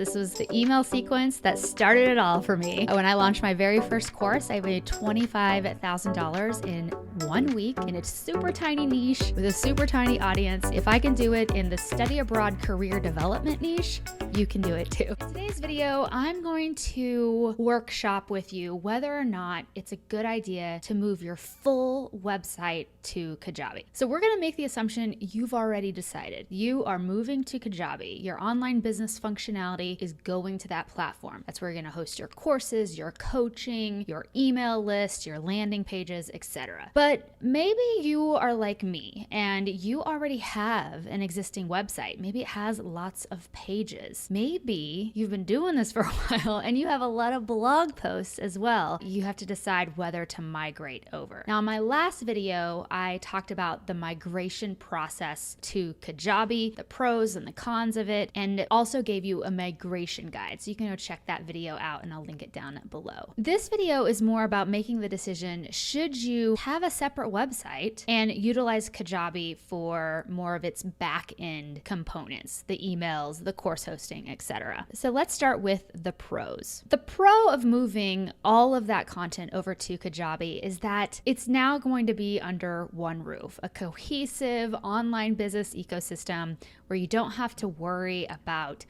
This was the email sequence that started it all for me. When I launched my very first course, I made $25,000 in 1 week in a super tiny niche with a super tiny audience. If I can do it in the study abroad career development niche, you can do it too. In today's video, I'm going to workshop with you whether or not it's a good idea to move your full website to Kajabi. So we're going to make the assumption you've already decided. You are moving to Kajabi. Your online business functionality is going to that platform. That's where you're going to host your courses, your coaching, your email list, your landing pages, etc. But maybe you are like me and you already have an existing website. Maybe it has lots of pages. Maybe you've been doing this for a while and you have a lot of blog posts as well. You have to decide whether to migrate over. Now, in my last video, I talked about the migration process to Kajabi, the pros and the cons of it, and also gave you a migration guide. So you can go check that video out and I'll link it down below. This video is more about making the decision, should you have a separate website and utilize Kajabi for more of its back-end components, the emails, the course hosting, etc. So let's start with the pros. The pro of moving all of that content over to Kajabi is that it's now going to be under one roof, a cohesive online business ecosystem where you don't have to worry about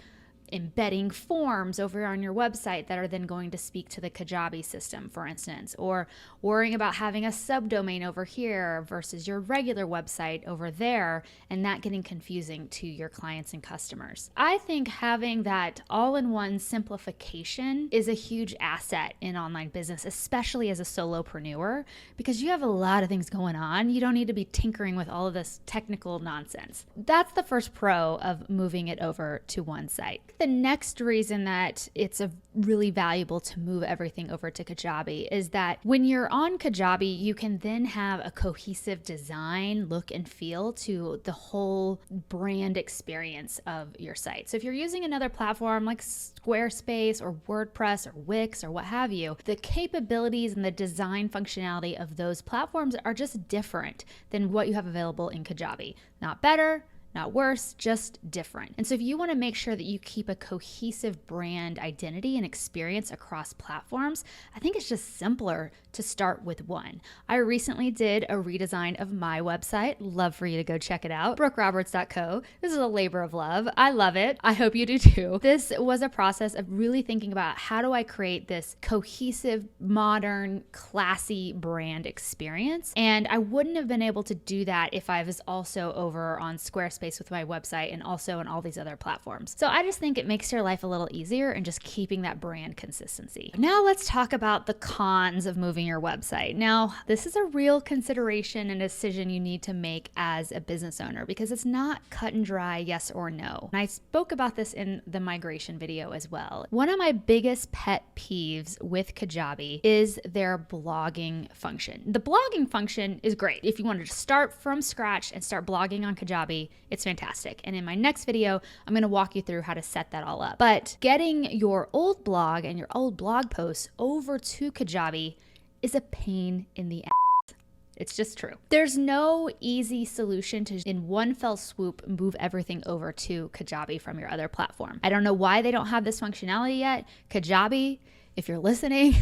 embedding forms over on your website that are then going to speak to the Kajabi system, for instance, or worrying about having a subdomain over here versus your regular website over there, and that getting confusing to your clients and customers. I think having that all-in-one simplification is a huge asset in online business, especially as a solopreneur, because you have a lot of things going on. You don't need to be tinkering with all of this technical nonsense. That's the first pro of moving it over to one site. The next reason that it's really valuable to move everything over to Kajabi is that when you're on Kajabi, you can then have a cohesive design, look, and feel to the whole brand experience of your site. So if you're using another platform like Squarespace or WordPress or Wix or what have you, the capabilities and the design functionality of those platforms are just different than what you have available in Kajabi. Not better, not worse, just different. And so if you want to make sure that you keep a cohesive brand identity and experience across platforms, I think it's just simpler to start with one. I recently did a redesign of my website. Love for you to go check it out. brookeroberts.co. This is a labor of love. I love it. I hope you do too. This was a process of really thinking about how do I create this cohesive, modern, classy brand experience. And I wouldn't have been able to do that if I was also over on Squarespace with my website and also on all these other platforms. So I just think it makes your life a little easier and just keeping that brand consistency. Now let's talk about the cons of moving your website. Now, this is a real consideration and decision you need to make as a business owner because it's not cut and dry yes or no. And I spoke about this in the migration video as well. One of my biggest pet peeves with Kajabi is their blogging function. The blogging function is great. If you wanted to start from scratch and start blogging on Kajabi, it's fantastic. And in my next video, I'm going to walk you through how to set that all up. But getting your old blog and your old blog posts over to Kajabi is a pain in the ass. It's just true. There's no easy solution to, in one fell swoop, move everything over to Kajabi from your other platform. I don't know why they don't have this functionality yet. Kajabi, if you're listening,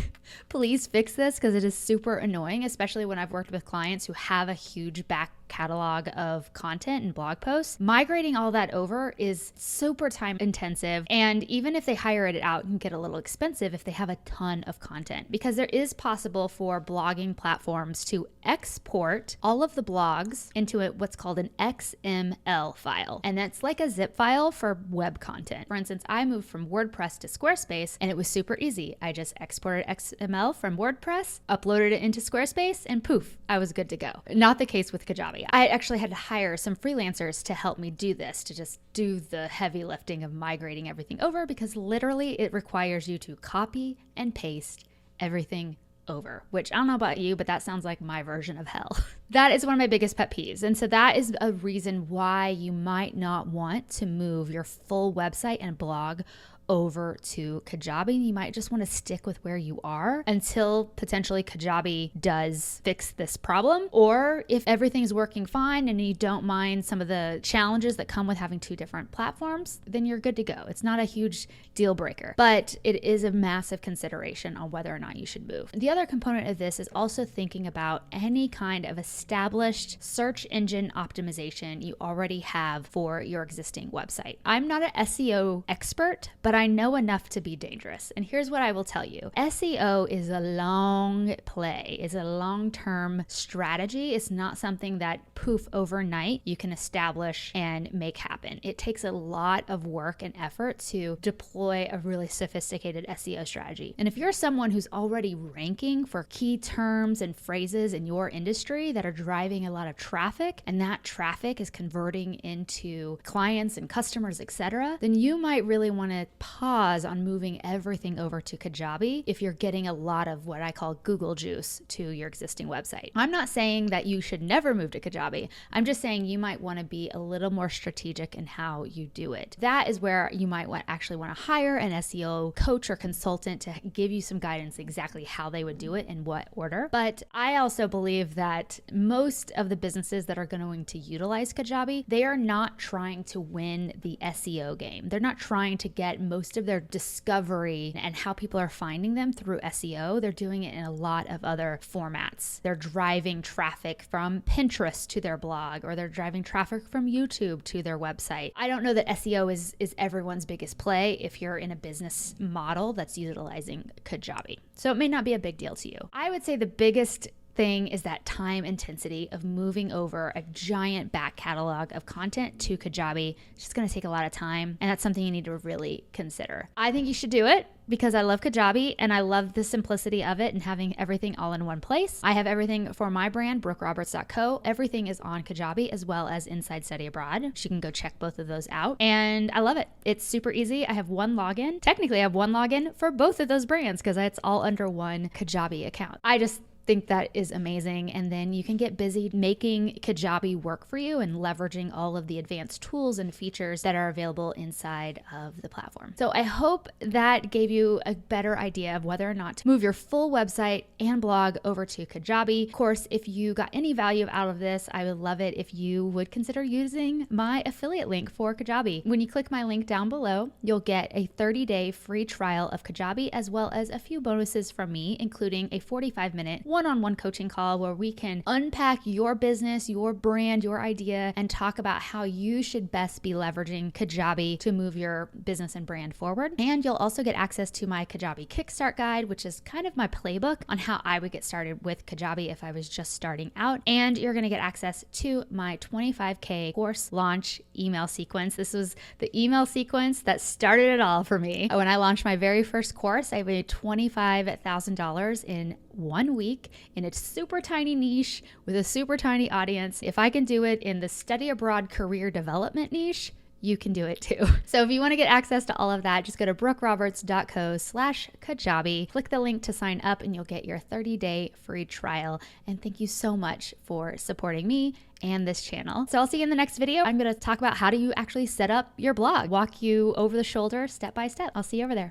please fix this because it is super annoying, especially when I've worked with clients who have a huge back catalog of content and blog posts. Migrating all that over is super time intensive. And even if they hire it out, it can get a little expensive if they have a ton of content, because there is possible for blogging platforms to export all of the blogs into what's called an XML file. And that's like a zip file for web content. For instance, I moved from WordPress to Squarespace and it was super easy. I just exported XML from WordPress, uploaded it into Squarespace, and poof, I was good to go. Not the case with Kajabi. I actually had to hire some freelancers to help me do this, to just do the heavy lifting of migrating everything over, because literally it requires you to copy and paste everything over, which I don't know about you, but that sounds like my version of hell. That is one of my biggest pet peeves. And so that is a reason why you might not want to move your full website and blog over to Kajabi. You might just want to stick with where you are until potentially Kajabi does fix this problem. Or if everything's working fine and you don't mind some of the challenges that come with having two different platforms, then you're good to go. It's not a huge deal breaker, but it is a massive consideration on whether or not you should move. The other component of this is also thinking about any kind of established search engine optimization you already have for your existing website. I'm not an SEO expert, but I know enough to be dangerous. And here's what I will tell you. SEO is a long play, is a long-term strategy. It's not something that poof overnight you can establish and make happen. It takes a lot of work and effort to deploy a really sophisticated SEO strategy. And if you're someone who's already ranking for key terms and phrases in your industry that are driving a lot of traffic, and that traffic is converting into clients and customers, etc., then you might really want to pause on moving everything over to Kajabi if you're getting a lot of what I call Google juice to your existing website. I'm not saying that you should never move to Kajabi. I'm just saying you might want to be a little more strategic in how you do it. That is where you might actually want to hire an SEO coach or consultant to give you some guidance exactly how they would do it in what order. But I also believe that most of the businesses that are going to utilize Kajabi, they are not trying to win the SEO game. They're not trying to get most of their discovery and how people are finding them through SEO. They're doing it in a lot of other formats. They're driving traffic from Pinterest to their blog, or they're driving traffic from YouTube to their website. I don't know that SEO is everyone's biggest play if you're in a business model that's utilizing Kajabi. So it may not be a big deal to you. I would say the biggest thing is that time intensity of moving over a giant back catalog of content to Kajabi. It's just going to take a lot of time, and that's something you need to really consider. I think you should do it because I love Kajabi and I love the simplicity of it and having everything all in one place. I have everything for my brand, brookeroberts.co. Everything is on Kajabi as well as Inside Study Abroad. So you can go check both of those out. And I love it. It's super easy. I have one login. Technically, I have one login for both of those brands because it's all under one Kajabi account. I just think that is amazing. And then you can get busy making Kajabi work for you and leveraging all of the advanced tools and features that are available inside of the platform. So I hope that gave you a better idea of whether or not to move your full website and blog over to Kajabi. Of course, if you got any value out of this, I would love it if you would consider using my affiliate link for Kajabi. When you click my link down below, you'll get a 30-day free trial of Kajabi, as well as a few bonuses from me, including a 45-minute one-on-one coaching call where we can unpack your business, your brand, your idea, and talk about how you should best be leveraging Kajabi to move your business and brand forward. And you'll also get access to my Kajabi Kickstart Guide, which is kind of my playbook on how I would get started with Kajabi if I was just starting out. And you're going to get access to my 25K course launch email sequence. This was the email sequence that started it all for me. When I launched my very first course, I made $25,000 in 1 week in a super tiny niche with a super tiny audience. If I can do it in the study abroad career development niche, you can do it too. So if you want to get access to all of that, just go to brookeroberts.co/Kajabi, click the link to sign up, and you'll get your 30-day free trial. And thank you so much for supporting me and this channel. So I'll see you in the next video. I'm going to talk about how do you actually set up your blog, walk you over the shoulder step by step. I'll see you over there.